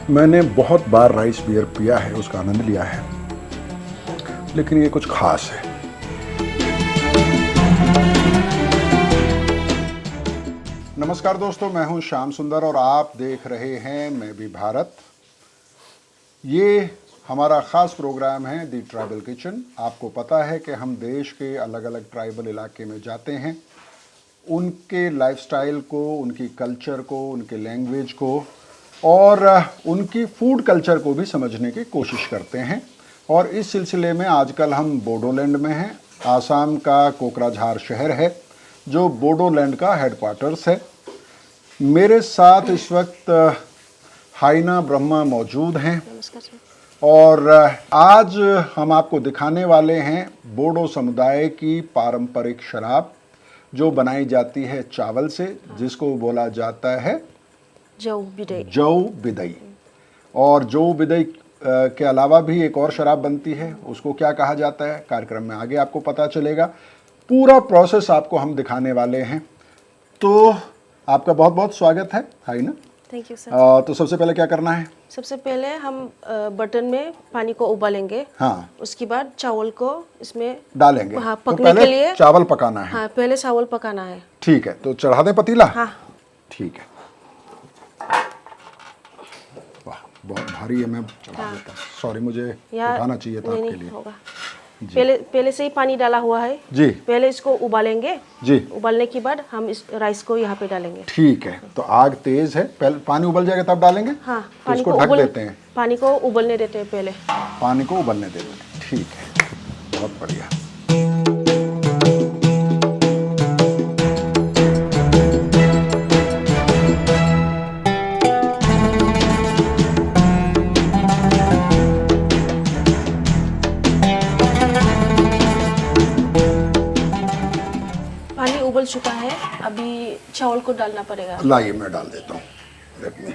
मैंने बहुत बार rice beer पिया है, उसका आनंद लिया है, लेकिन ये कुछ खास है। नमस्कार दोस्तों, मैं हूं श्याम सुंदर और आप देख रहे हैं मैं भी भारत। ये हमारा ख़ास प्रोग्राम है दी ट्राइबल किचन। आपको पता है कि हम देश के अलग अलग ट्राइबल इलाके में जाते हैं, उनके लाइफस्टाइल को, उनकी कल्चर को, उनके लैंग्वेज को और उनकी फूड कल्चर को भी समझने की कोशिश करते हैं। और इस सिलसिले में आजकल हम बोडोलैंड में हैं। आसाम का कोकराझार शहर है जो बोडोलैंड का हेडक्वार्टर्स है। मेरे साथ इस वक्त हाइना ब्रह्मा मौजूद हैं और आज हम आपको दिखाने वाले हैं बोडो समुदाय की पारंपरिक शराब जो बनाई जाती है चावल से, जिसको बोला जाता है जौ बिदै। जौ बिदै। और जौ बिदै के अलावा भी एक और शराब बनती है, उसको क्या कहा जाता है कार्यक्रम में आगे आपको पता चलेगा। पूरा प्रोसेस आपको हम दिखाने वाले हैं। तो आपका बहुत बहुत स्वागत है हाइना। Thank you sir. तो सबसे पहले क्या करना है? सबसे पहले हम बर्तन में पानी को उबालेंगे। हाँ, उसके बाद चावल को इसमें डालेंगे। हाँ, तो पकने पहले के लिए चावल पकाना है। हाँ, पहले चावल पकाना है। ठीक है, तो चढ़ा दें पतीला। हाँ, ठीक है। वाह, बहुत भारी है, मैं चढ़ा देता हूँ। सॉरी, मुझे उठाना चाहिए था आपके लिए। होगा। पहले से ही पानी डाला हुआ है जी। पहले इसको उबालेंगे जी। उबालने के बाद हम इस राइस को यहाँ पे डालेंगे। ठीक है, तो आग तेज है, पहले पानी उबल जाएगा तब डालेंगे। हाँ, तो इसको ढक देते हैं। पानी को उबलने देते हैं पहले। पानी को उबलने देते हैं, ठीक है, बहुत बढ़िया। पानी उबल चुका है, अभी चावल को डालना पड़ेगा। लाइए मैं डाल देता हूँ। Let me-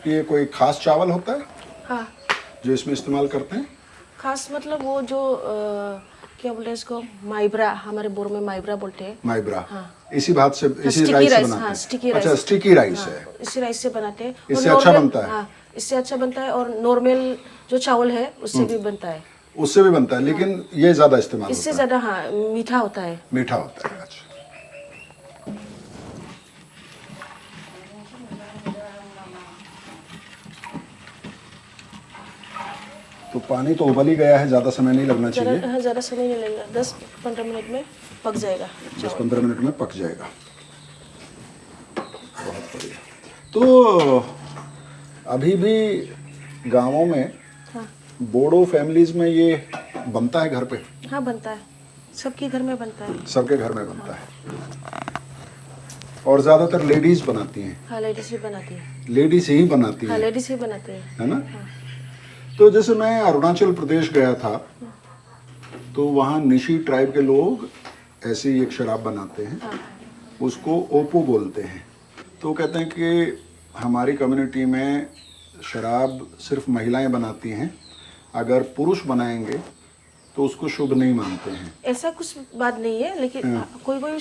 ये कोई खास चावल होता है हाँ, जो इसमें इस्तेमाल करते हैं? खास मतलब वो जो क्या बोलते हैं इसको, माइब्रा, हमारे बोर में माइब्रा बोलते हैं। माइब्रा। हाँ। इसी भात से, इसी स्टिकी राइस से राइस, बनाते हाँ, हैं? स्टिकी अच्छा, राइस। स्टिकी राइस हाँ, है। इसी राइस से बनाते हैं। और इससे अच्छा बनता है? हाँ, इससे अच्छा बनता है और नॉर्मल जो चावल है उससे भी बनता है। उससे भी बनता है, लेकिन ये ज्यादा इस्तेमाल इससे होता है। ज्यादा हाँ मीठा होता है। मीठा होता है। अच्छा, तो पानी तो उबल ही गया है, ज्यादा समय नहीं लगना चाहिए। ज़्यादा समय नहीं लगेगा, 10-15 मिनट में पक जाएगा। 10-15 मिनट में पक जाएगा। बहुत बढ़िया। तो अभी भी गांवों में, हाँ, बोडो फैमिलीज में ये बनता है घर पे? हाँ बनता है, सबके घर में बनता है। सबके घर में बनता है और ज्यादातर लेडीज बनाती हैं। हाँ, लेडीज ही बनाती है। लेडीज ही बनाती हाँ, हैं, लेडीज ही बनाते हैं। है ना? तो जैसे मैं अरुणाचल प्रदेश गया था, तो वहाँ निशी ट्राइब के लोग ऐसी एक शराब बनाते हैं, उसको ओपो बोलते हैं। तो कहते हैं कि हमारी कम्युनिटी में शराब सिर्फ महिलाएं बनाती हैं, अगर पुरुष बनाएंगे तो उसको शुभ नहीं मानते हैं। ऐसा कुछ बात नहीं है, लेकिन कोई कोई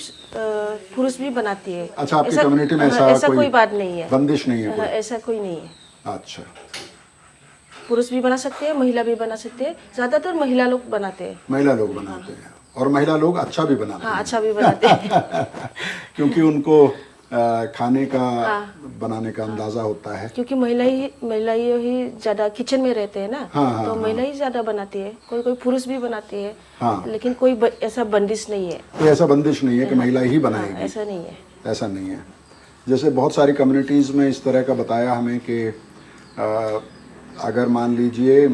पुरुष भी बनाती है। अच्छा, आपकी कम्युनिटी में ऐसा कोई बात नहीं है, बंदिश नहीं है कोई? ऐसा कोई नहीं है। अच्छा, पुरुष भी बना सकते हैं, महिला भी बना सकते हैं। ज्यादातर महिला लोग बनाते हैं। महिला लोग बनाते हैं और महिला लोग अच्छा भी बनाते हाँ, अच्छा भी बनाते हैं। हैं क्योंकि उनको खाने का बनाने का अंदाजा होता है। क्योंकि महिला ही ज्यादा किचन में रहते हैं ना। हाँ, तो महिला ही ज्यादा बनाती है। कोई कोई पुरुष भी बनाते हैं। हाँ। लेकिन कोई ऐसा बंदिश नहीं है। कोई ऐसा बंदिश नहीं है कि महिला ही बनाएगी। ऐसा नहीं है। ऐसा नहीं है। जैसे बहुत सारी कम्युनिटीज़ में इस तरह का बताया हमें कि अगर मान लीजिए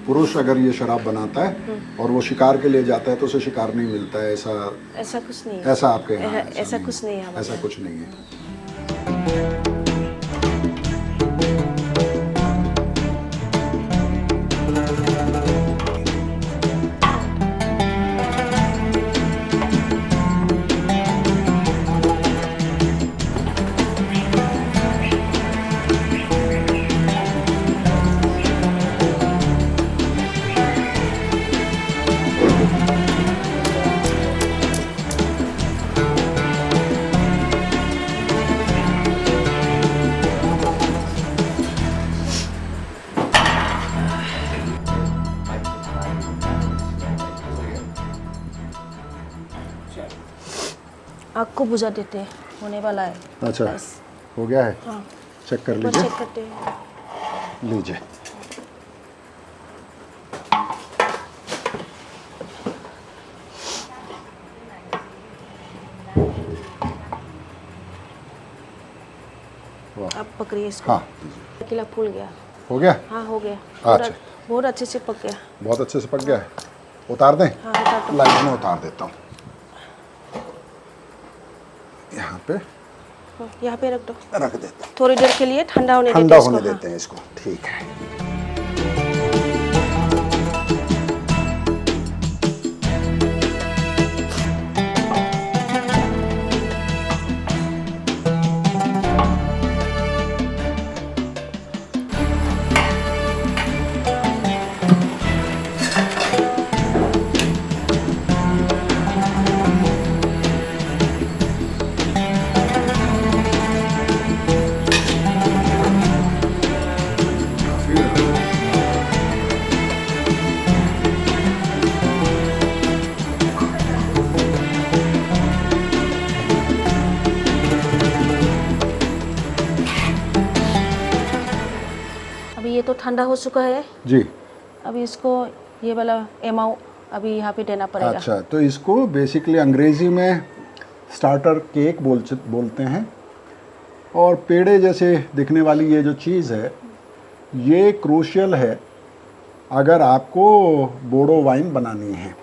पुरुष अगर ये शराब बनाता है और वो शिकार के लिए जाता है तो उसे शिकार नहीं मिलता है। ऐसा कुछ नहीं है। ऐसा आपके यहाँ ऐसा कुछ नहीं है। ऐसा कुछ नहीं है। आग को बुझा देते हैं, होने वाला है। अच्छा, बस। हो गया है, हाँ, चेक कर बस लीजिए। चेक करते हैं। लीजिए। वाह, अब पकड़िए इसको। हाँ दीजिए। किला फूल गया। हो गया, हाँ, हो गया। अच्छा। बहुत अच्छे से पक गया। बहुत अच्छे से पक गया है। उतार दें? हाँ, उतार दो। लाइट में उतार देता हूँ। यहाँ पे यहाँ पे रख दो। रख देता हूँ, थोड़ी देर के लिए ठंडा होने ठंडा देते हैं होने इसको। देते हैं इसको। ठीक है। अभी ये तो ठंडा हो चुका है। जी। अभी इसको ये वाला एमाउ अभी यहाँ पे देना पड़ेगा। अच्छा, तो इसको बेसिकली अंग्रेजी में स्टार्टर केक बोलते हैं। और पेड़े जैसे दिखने वाली ये जो चीज़ है, ये क्रूशियल है अगर आपको बोडो वाइन बनानी है।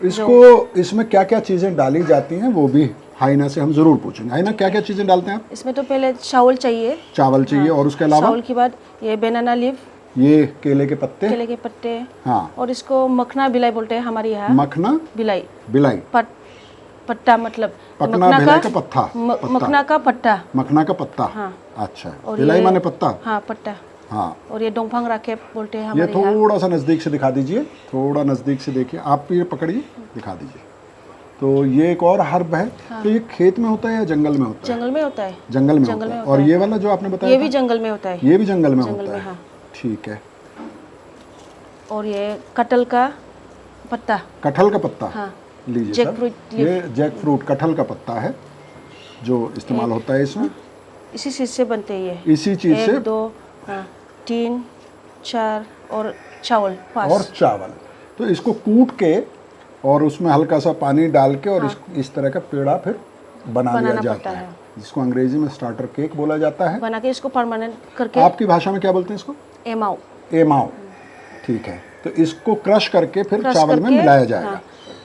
इसको इसमें क्या क्या चीज़ें डाली जाती हैं वो भी हाइना से हम ज़रूर पूछेंगे। हाइना, क्या क्या चीज़ें डालते हैं आप? इसमें तो पहले चावल चाहिए। चावल चाहिए, और उसके अलावा चावल के बाद ये बनाना लीफ, ये केले के पत्ते। केले के पत्ते, हाँ। और इसको मखना बिलाई बोलते हैं हमारे यहाँ। मखना बिलाई, बिलाई, पत्ता मतलब पकना बिलाई का पत्ता, मखना का पत्ता। मखना का पत्ता। हाँ। अच्छा, और बिलाई ये- माने पत्ता। हाँ, पत्ता। हाँ। और ये डोंगफांग राखे बोलते हैं ये हमारे यहाँ। थोड़ा सा नज़दीक से दिखा दीजिए, थोड़ा नज़दीक से देखिए आप, ये पकड़िए, दिखा दीजिए। तो ये एक और हर्ब है। तो ये खेत में होता है या जंगल में होता है? जंगल में होता है। जंगल में जंगल होता में है। होता और है। ये वाला जो आपने बताया ये था? भी जंगल में होता है। ये भी जंगल में जंगल होता में, है। हाँ। ठीक है। और ये कटहल का पत्ता। कटहल का पत्ता। हाँ। लीजिए जैक सर, फ्रूट ये जैक फ्रूट कटहल का पत्ता है जो इस्तेमाल होता है इसमें। इसी चीज़ से बनते हैं ये। इसी चीज़ से। 1 2 3 4 और चावल 5। और चावल। तो इसको कूट के और उसमें हल्का सा पानी डाल के और इस तरह का पेड़ा फिर बना लिया जाता पड़ता है, है। जिसको अंग्रेजी में स्टार्टर केक बोला जाता है। बना के इसको परमानेंट करके आपकी भाषा में क्या बोलते हैं इसको? एमाउ। एमाओ। ठीक है। तो इसको क्रश करके फिर क्रश चावल में करके, मिलाया जाएगा। हाँ।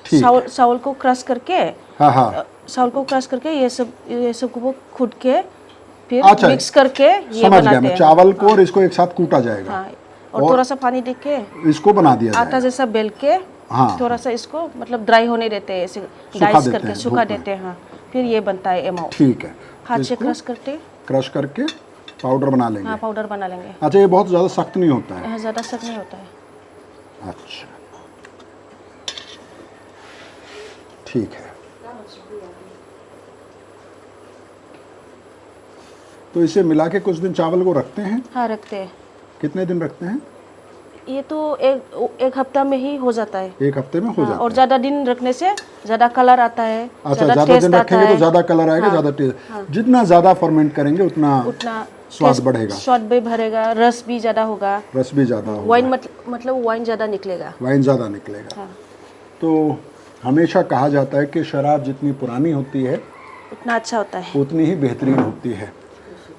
ठीक। चावल को क्रश करके, हाँ हाँ। चावल को क्रश करके ये सब को खुद के फिर अच्छा, मिक्स करके ये समझ गया बनाते मैं। हैं। चावल को और इसको एक साथ कूटा जाएगा। हाँ। और थोड़ा सा पानी दे के इसको बना दिया आटा जाएगा। जैसा बेल के, हाँ। थोड़ा सा इसको मतलब ड्राई होने देते हैं, ऐसे सुखा डाइस देते करके हैं सुखा धूप में। देते हैं। हाँ, फिर ये बनता है एमाउ। ठीक है। हाथ तो से इसको क्रश करके, क्रश करके पाउडर बना लेंगे। हाँ, पाउडर बना लेंगे। अच्छा, ये बहुत ज़्यादा सख्त नहीं होता है? यहाँ ज़्यादा सख्त नहीं होता है। अच्छा, ठीक है। तो इसे मिला के कुछ दिन चावल को रखते हैं? हाँ, रखते हैं। कितने दिन रखते हैं? ये तो एक हफ्ता में ही हो जाता है। एक हफ्ते में हो हाँ, जाता और है। ज़्यादा दिन रखने से ज़्यादा कलर आता है, अच्छा, ज़्यादा ज़्यादा टेस्ट दिन आता रखेंगे तो है। ज़्यादा कलर आएगा, हाँ, ज़्यादा टेस्ट। जितना ज़्यादा फर्मेंट करेंगे उतना उतना स्वाद टेस्ट- बढ़ेगा। स्वाद भी भरेगा, रस भी ज़्यादा होगा, रस भी ज़्यादा होगा, वाइन मतलब वाइन ज़्यादा निकलेगा। वाइन ज़्यादा निकलेगा। हाँ, तो हमेशा कहा जाता है कि शराब जितनी पुरानी होती है उतना अच्छा होता है। उतनी ही बेहतरीन होती है।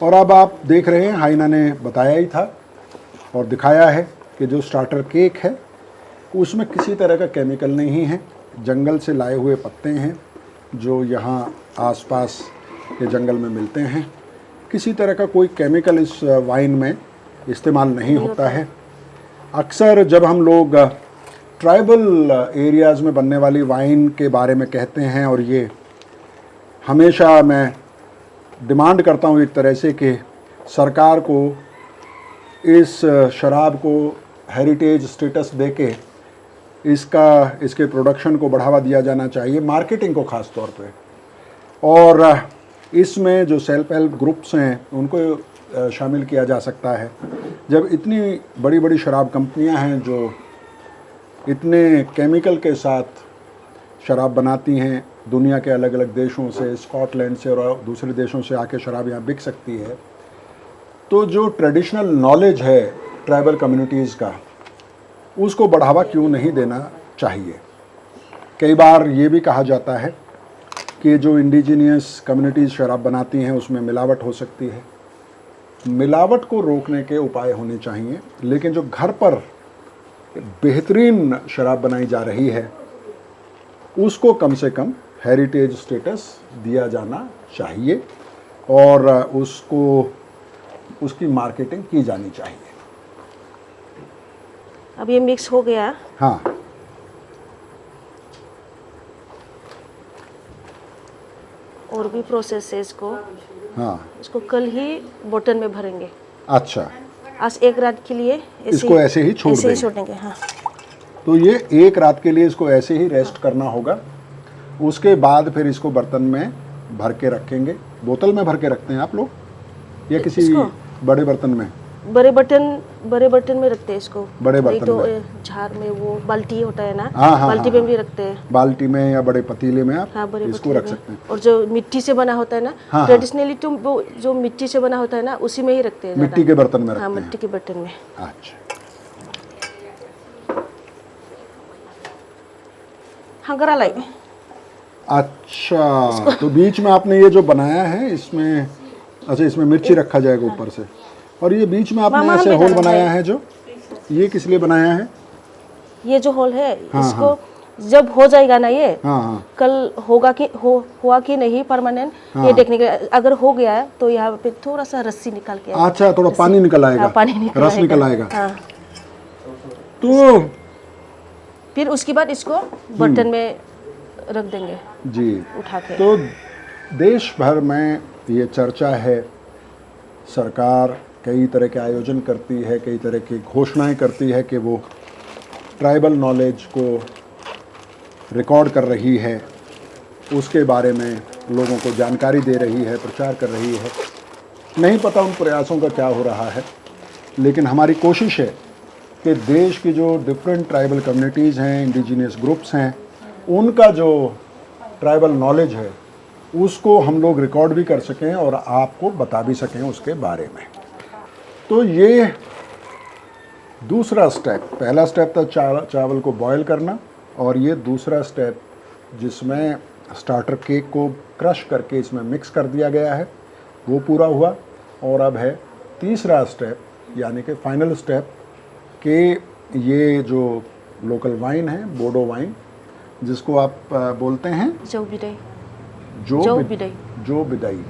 और अब आप देख रहे हैं, हाइना ने बताया ही था और दिखाया है कि जो स्टार्टर केक है उसमें किसी तरह का केमिकल नहीं है। जंगल से लाए हुए पत्ते हैं जो यहाँ आसपास के जंगल में मिलते हैं। किसी तरह का कोई केमिकल इस वाइन में इस्तेमाल नहीं होता है। अक्सर जब हम लोग ट्राइबल एरियाज़ में बनने वाली वाइन के बारे में कहते हैं, और ये हमेशा मैं डिमांड करता हूँ एक तरह से कि सरकार को इस शराब को हेरिटेज स्टेटस देके इसके प्रोडक्शन को बढ़ावा दिया जाना चाहिए, मार्केटिंग को ख़ास तौर पे। और इसमें जो सेल्फ हेल्प ग्रुप्स हैं उनको शामिल किया जा सकता है। जब इतनी बड़ी बड़ी शराब कंपनियां हैं जो इतने केमिकल के साथ शराब बनाती हैं, दुनिया के अलग अलग देशों से, स्कॉटलैंड से और दूसरे देशों से आके शराब यहाँ बिक सकती है। तो जो ट्रेडिशनल नॉलेज है ट्राइबल कम्युनिटीज़ का, उसको बढ़ावा क्यों नहीं देना चाहिए। कई बार ये भी कहा जाता है कि जो इंडिजीनियस कम्युनिटीज़ शराब बनाती हैं उसमें मिलावट हो सकती है। मिलावट को रोकने के उपाय होने चाहिए, लेकिन जो घर पर बेहतरीन शराब बनाई जा रही है उसको कम से कम हेरिटेज स्टेटस दिया जाना चाहिए और उसकी मार्केटिंग की जानी चाहिए। अब ये मिक्स हो गया। हाँ, और भी प्रोसेस है इसको। हाँ, इसको कल ही बोतल में भरेंगे। अच्छा, आज एक रात के लिए इसको ऐसे ही छोड़ देंगे। छोड़ेंगे। हाँ, तो ये एक रात के लिए इसको ऐसे ही रेस्ट करना होगा। उसके बाद फिर इसको बर्तन में भर के रखेंगे। बोतल में भर के रखते हैं आप लोग या किसी बड़े बर्तन में? बड़े बर्तन में रखते हैं इसको। बड़े नहीं बर्तन तो में। झाड़ में वो बाल्टी होता है ना, हाँ, हाँ, बाल्टी में भी रखते हैं। बाल्टी में या बड़े पतीले में आप हाँ, बड़े इसको पतीले रख में। सकते हैं। और जो मिट्टी से बना होता है ना, हाँ, ट्रेडिशनली तो वो जो मिट्टी से बना होता है ना, उसी में ही रखते हैं। मिट्टी के बर्तन में हाँ, रखते हैं। मिट्टी के बर्तन में। अच्छा, हाँ, गरा लाई। अच्छा, तो बीच में आपने ये जो बनाया है इसमें, अच्छा, इसमें मिर्ची रखा जाएगा ऊपर से। और ये बीच में आपने मामा ऐसे हमें होल डाला बनाया है, जो ये किस लिए बनाया है? ये जो होल है, हाँ, इसको जब हो जाएगा ना ये, हाँ, हाँ, कल होगा कि हुआ कि नहीं परमानेंट, ये देखने के। अगर हो गया है तो यहाँ पे थोड़ा सा रस्सी निकाल के। अच्छा, थोड़ा पानी निकल आएगा। हाँ, पानी निकल रस निकल आएगा। हाँ। तो फिर उसके बाद इसको बर्तन में रख देंगे जी, उठा के। तो देश भर में ये चर्चा है। सरकार कई तरह के आयोजन करती है, कई तरह की घोषणाएं करती है कि वो ट्राइबल नॉलेज को रिकॉर्ड कर रही है, उसके बारे में लोगों को जानकारी दे रही है, प्रचार कर रही है। नहीं पता उन प्रयासों का क्या हो रहा है, लेकिन हमारी कोशिश है कि देश की जो डिफरेंट ट्राइबल कम्युनिटीज़ हैं, इंडिजीनियस ग्रुप्स हैं, उनका जो ट्राइबल नॉलेज है उसको हम लोग रिकॉर्ड भी कर सकें और आपको बता भी सकें उसके बारे में। तो ये दूसरा स्टेप, पहला स्टेप था चावल को बॉयल करना, और ये दूसरा स्टेप जिसमें स्टार्टर केक को क्रश करके इसमें मिक्स कर दिया गया है, वो पूरा हुआ। और अब है तीसरा स्टेप, यानी कि फाइनल स्टेप, कि ये जो लोकल वाइन है, बोडो वाइन, जिसको आप बोलते हैं जो बिदाई, जो बिदाई,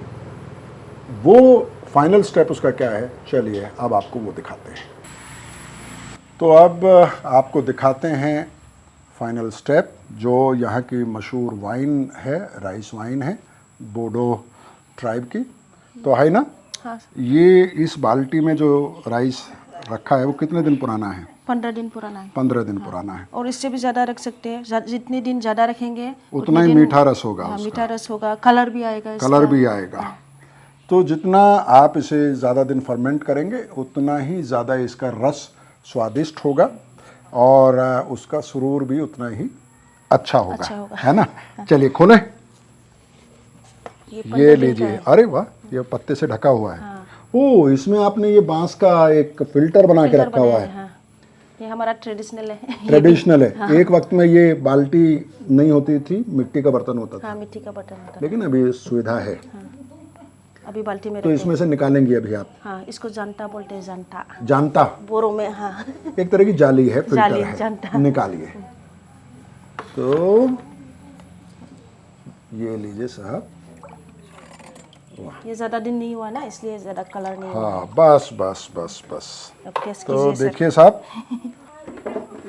वो फाइनल स्टेप उसका क्या है, चलिए अब आपको वो दिखाते हैं। तो अब आपको दिखाते हैं फाइनल स्टेप, जो यहाँ की मशहूर वाइन है, राइस वाइन है, बोडो ट्राइब की। तो है ना, हाँ, ये इस बाल्टी में जो राइस रखा है वो कितने दिन पुराना है? 15 दिन पुराना है। 15 दिन पुराना है। और इससे भी ज़्यादा रख सकते हैं। जितने दिन ज़्यादा रखेंगे उतना ही मीठा रस होगा। हाँ, उसका मीठा रस होगा, कलर भी आएगा इसका। कलर भी आएगा। तो जितना आप इसे ज़्यादा दिन फर्मेंट करेंगे उतना ही ज़्यादा इसका रस स्वादिष्ट होगा और उसका सुरूर भी उतना ही अच्छा होगा, है ना। चलिए खोलें। ये लीजिए। अरे वाह, ये पत्ते से ढका हुआ है। ओ, इसमें आपने ये बांस का एक फिल्टर बना के रखा हुआ है। हाँ। ये हमारा ट्रेडिशनल है। ट्रेडिशनल है। हाँ। एक वक्त में ये बाल्टी नहीं होती थी, मिट्टी का बर्तन होता था। हाँ, मिट्टी का बर्तन होता था। लेकिन अभी सुविधा है। हाँ। अभी बाल्टी में तो इसमें से निकालेंगे अभी आप। हाँ, इसको जानता बोलते हैं, जानता। जानता बोरो में। हाँ, एक तरह की जाली है, फिल्टर जाली, है। जानता। निकालिए। तो ये लीजिए साहब। ये ज़्यादा दिन नहीं हुआ ना, इसलिए ज़्यादा कलर नहीं हुआ। हाँ, बस बस बस बस। अब टेस्ट तो कीजिए सर। देखिए साहब,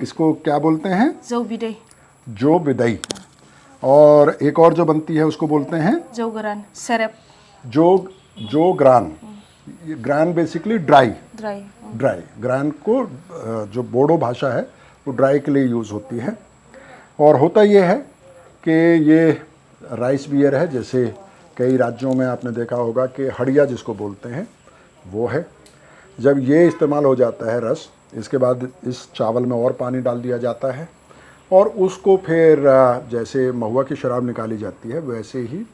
इसको क्या बोलते हैं? जो बिदाई। जो बिदाई। और एक और जो बनती है उसको बोलते हैं जो ग्रान, सिरप। जो ग्रान। ये ग्रान बेसिकली ड्राई ग्रान को जो बोडो भाषा है वो ड्राई के लिए यूज़ होती है। और होता ये है कि ये राइस बियर है, जैसे कई राज्यों में आपने देखा होगा कि हड़िया जिसको बोलते हैं वो है। जब ये इस्तेमाल हो जाता है रस, इसके बाद इस चावल में और पानी डाल दिया जाता है और उसको फिर जैसे महुआ की शराब निकाली जाती है वैसे ही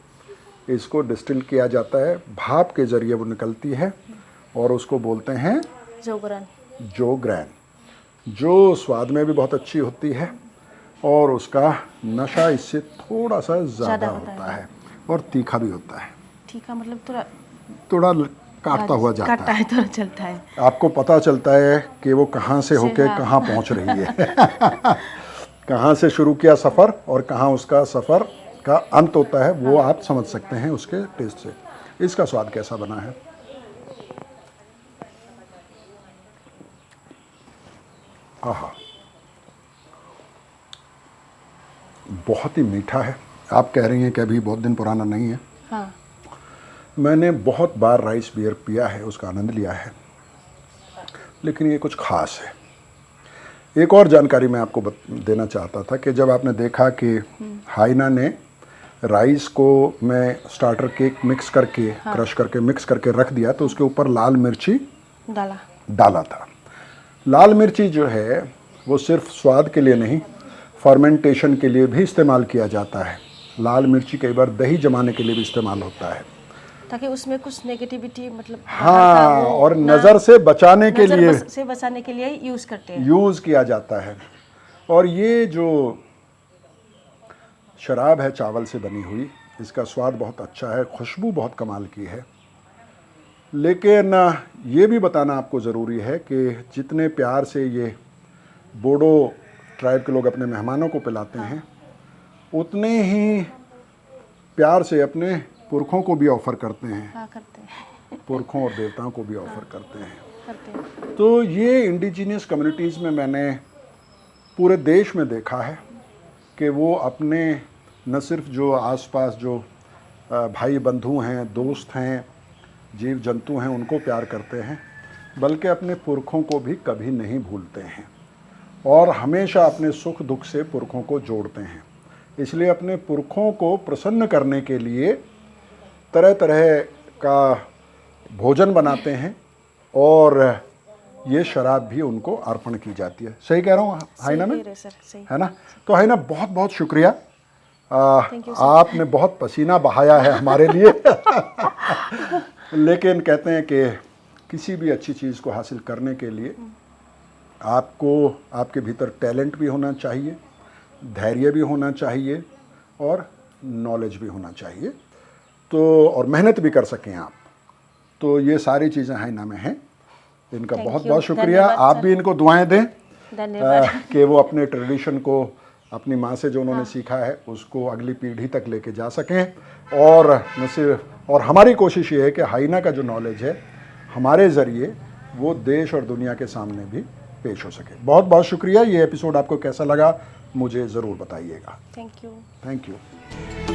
इसको डिस्टिल किया जाता है, भाप के ज़रिए वो निकलती है और उसको बोलते हैं जोगरन। जोग्रैन, जो स्वाद में भी बहुत अच्छी होती है और उसका नशा इससे थोड़ा सा ज़्यादा होता है और तीखा भी होता है। ठीक है, मतलब थोड़ा काटता हुआ जाता काटता है, थोड़ा चलता है। आपको पता चलता है कि वो कहाँ से होके कहाँ पहुँच रही है। कहाँ से शुरू किया सफ़र और कहाँ उसका सफ़र का अंत होता है, वो आप समझ सकते हैं उसके टेस्ट से। इसका स्वाद कैसा बना है? आहा, बहुत ही मीठा है। आप कह रही हैं कि अभी बहुत दिन पुराना नहीं है। हाँ। मैंने बहुत बार राइस बियर पिया है, उसका आनंद लिया है, लेकिन ये कुछ खास है। एक और जानकारी मैं आपको देना चाहता था कि जब आपने देखा कि हाइना ने राइस को मैं स्टार्टर केक मिक्स करके क्रश करके मिक्स करके रख दिया तो उसके ऊपर लाल मिर्ची डाला था। लाल मिर्ची जो है वो सिर्फ स्वाद के लिए नहीं, फर्मेंटेशन के लिए भी इस्तेमाल किया जाता है। लाल मिर्ची कई बार दही जमाने के लिए भी इस्तेमाल होता है, ताकि उसमें कुछ नेगेटिविटी मतलब हाँ, और नज़र से बचाने के लिए यूज करते हैं, यूज़ किया जाता है। और ये जो शराब है चावल से बनी हुई, इसका स्वाद बहुत अच्छा है, खुशबू बहुत कमाल की है। लेकिन ये भी बताना आपको ज़रूरी है कि जितने प्यार से ये बोडो ट्राइब के लोग अपने मेहमानों को पिलाते हैं, उतने ही प्यार से अपने पुरखों को भी ऑफ़र करते हैं। हाँ, करते हैं। पुरखों और देवताओं को भी ऑफ़र करते हैं। तो ये इंडिजिनियस कम्युनिटीज़ में मैंने पूरे देश में देखा है कि वो अपने न सिर्फ जो आसपास जो भाई बंधु हैं, दोस्त हैं, जीव जंतु हैं, उनको प्यार करते हैं, बल्कि अपने पुरखों को भी कभी नहीं भूलते हैं और हमेशा अपने सुख दुख से पुरखों को जोड़ते हैं। इसलिए अपने पुरखों को प्रसन्न करने के लिए तरह तरह का भोजन बनाते हैं और ये शराब भी उनको अर्पण की जाती है। सही कह रहा हूँ हाइना में? है ना? तो हाइना बहुत बहुत शुक्रिया, आपने बहुत पसीना बहाया है हमारे लिए। लेकिन कहते हैं कि किसी भी अच्छी चीज़ को हासिल करने के लिए आपको आपके भीतर टैलेंट भी होना चाहिए, धैर्य भी होना चाहिए और नॉलेज भी होना चाहिए, तो और मेहनत भी कर सकें आप। तो ये सारी चीज़ें हाइना में हैं। इनका बहुत बहुत शुक्रिया। आप भी इनको दुआएं दें कि वो अपने ट्रेडिशन को, अपनी माँ से जो उन्होंने सीखा है उसको अगली पीढ़ी तक लेके जा सकें। और न सिर्फ, और हमारी कोशिश ये है कि हाइना का जो नॉलेज है हमारे ज़रिए वो देश और दुनिया के सामने भी पेश हो सके। बहुत बहुत शुक्रिया। ये एपिसोड आपको कैसा लगा मुझे ज़रूर बताइएगा। Thank you. Thank you.